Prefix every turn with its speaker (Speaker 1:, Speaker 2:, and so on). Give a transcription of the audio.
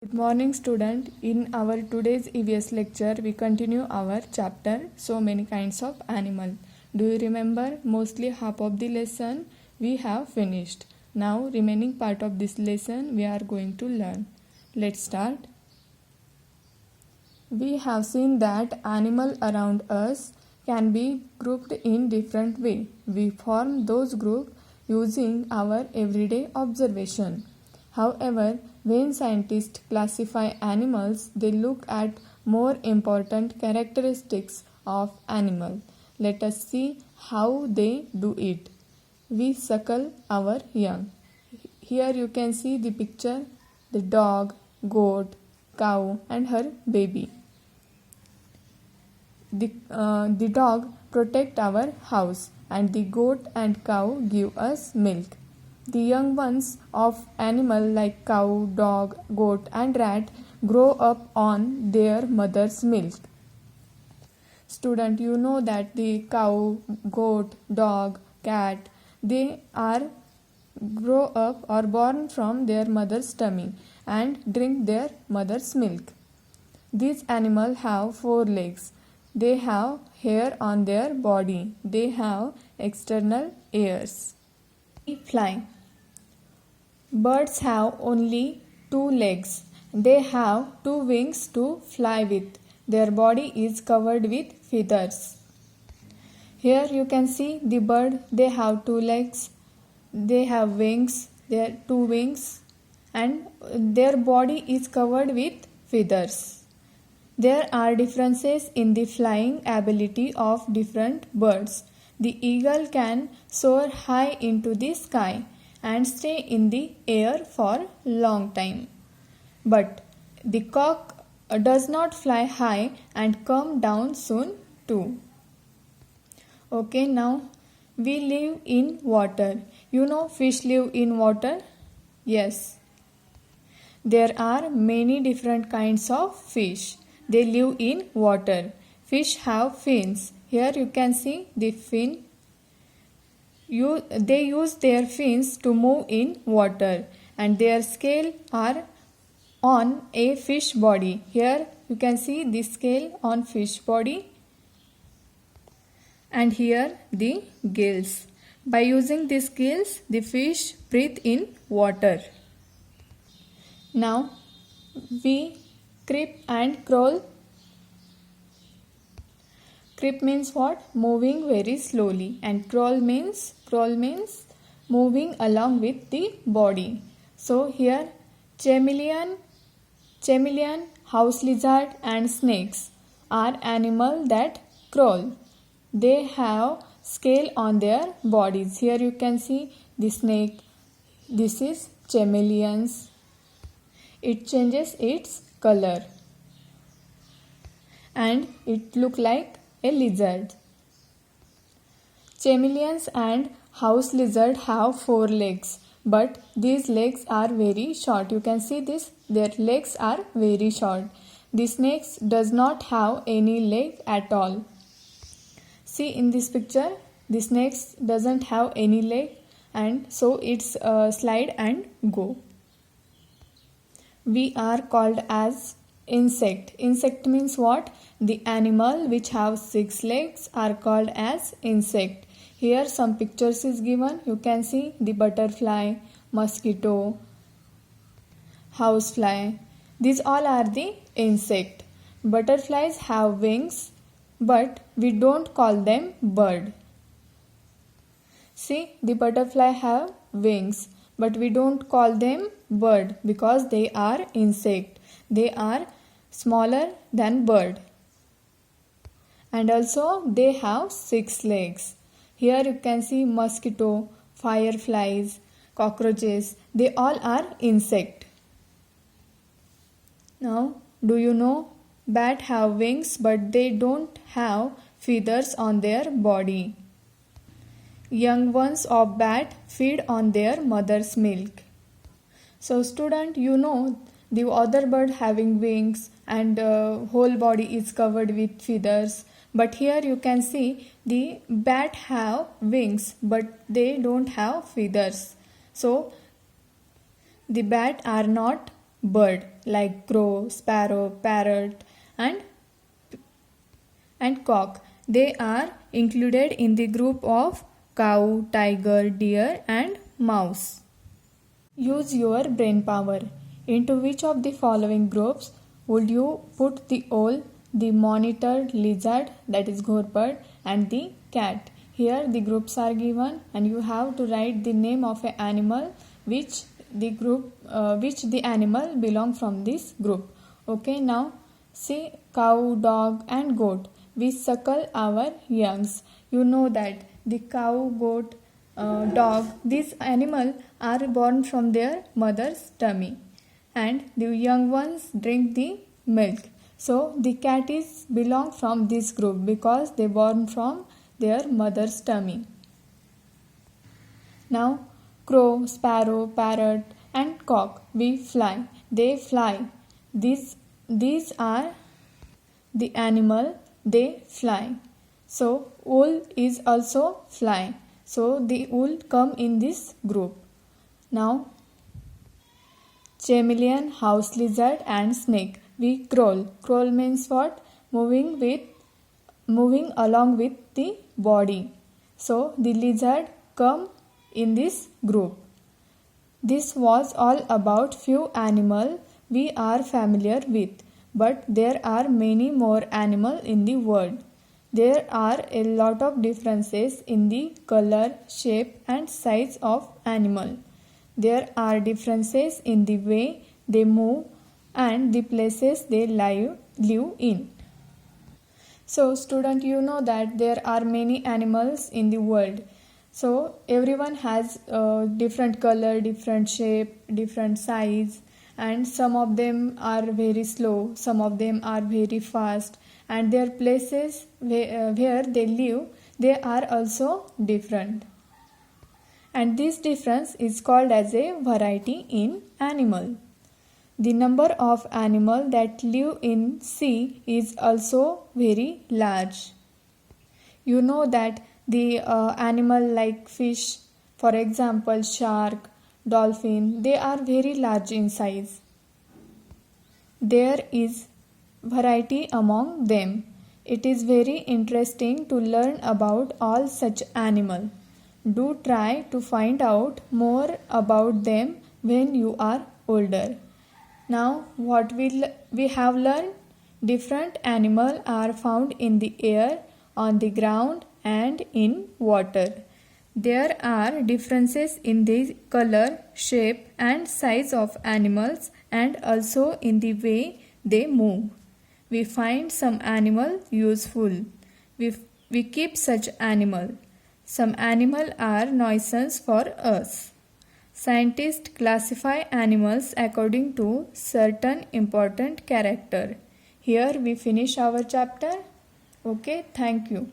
Speaker 1: Good morning student. In our today's EVS lecture we continue our chapter So Many Kinds of Animal. Do you remember mostly half of the lesson we have finished. Now remaining part of this lesson we are going to learn. Let's start. We have seen that animal around us can be grouped in different way. We form those groups using our everyday observation. However, when scientists classify animals, they look at more important characteristics of animal. Let us see how they do it. We suckle our young. Here you can see the picture, the dog, goat, cow and her baby. The dog protect our house and the goat and cow give us milk. The young ones of animal like cow, dog, goat and rat grow up on their mother's milk. Student, you know that the cow, goat, dog, cat, they are grow up or born from their mother's tummy and drink their mother's milk. These animals have 4 legs. They have hair on their body. They have external ears. They fly. Birds have only 2 legs. They have 2 wings to fly with. Their body is covered with feathers. Here you can see the bird. They have 2 legs. They have wings. Their 2 wings and their body is covered with feathers. There are differences in the flying ability of different birds. The eagle can soar high into the sky and stay in the air for long time. But the cock does not fly high and come down soon too. Okay, now we live in water. You know fish live in water? Yes. There are many different kinds of fish. They live in water. Fish have fins. Here you can see the fin. They use their fins to move in water and their scales are on a fish body. Here you can see the scale on fish body and here the gills. By using these gills, the fish breathe in water. Now we creep and crawl. Creep means what? Moving very slowly and crawl means moving along with the body. So here chameleon, house lizard and snakes are animals that crawl. They have scale on their bodies. Here you can see the snake. This is chameleons. It changes its color and it look like a lizard. Chameleons and house lizard have 4 legs, but these legs are very short. You can see this, their legs are very short. The snakes does not have any leg at all. See in this picture, the snakes doesn't have any leg and so it's slide and go. We are called as insect. Insect means what? The animal which have 6 legs are called as insect. Here some pictures is given. You can see the butterfly, mosquito, housefly. These all are the insect. Butterflies have wings, but we don't call them bird. See, the butterfly have wings, but we don't call them bird because they are insect. They are smaller than bird. And also they have 6 legs. Here you can see mosquito, fireflies, cockroaches. They all are insect. Now, do you know bat have wings but they don't have feathers on their body. Young ones of bat feed on their mother's milk. So student, you know the other bird having wings and whole body is covered with feathers. But here you can see the bat have wings but they don't have feathers. So the bat are not bird. like crow, sparrow, parrot, and cock. They are included in the group of cow, tiger, deer, and mouse. Use your brain power. Into which of the following groups would you put the owl, the monitor lizard, that is ghorpad, and the cat? Here the groups are given and you have to write the name of an animal which the animal belong from this group. Okay, now see, cow, dog, and goat. We suckle our youngs. You know that the cow, goat, dog, these animals are born from their mother's tummy, and the young ones drink the milk. So the cat is belong from this group because they born from their mother's tummy. Now crow, sparrow, parrot, and cock, we fly. They fly. These are the animal, they fly. So owl is also fly. So the owl come in this group. Now chameleon, house lizard, and snake, we crawl. Crawl means what? Moving along with the body. So the lizard come in this group. This was all about few animals we are familiar with, but there are many more animals in the world. There are a lot of differences in the color, shape, and size of animal. There are differences in the way they move and the places they live in. So student, you know that there are many animals in the world. So everyone has different color, different shape, different size, and some of them are very slow, some of them are very fast, and their places where they live, they are also different. And this difference is called as a variety in animal. The number of animals that live in sea is also very large. You know that the animal like fish, for example shark, dolphin, they are very large in size. There is variety among them. It is very interesting to learn about all such animals. Do try to find out more about them when you are older. Now what we have learned? Different animals are found in the air, on the ground, and in water. There are differences in the color, shape, and size of animals, and also in the way they move. We find some animals useful. We keep such animals. Some animals are nuisance for us. Scientists classify animals according to certain important character. Here we finish our chapter. Okay, thank you.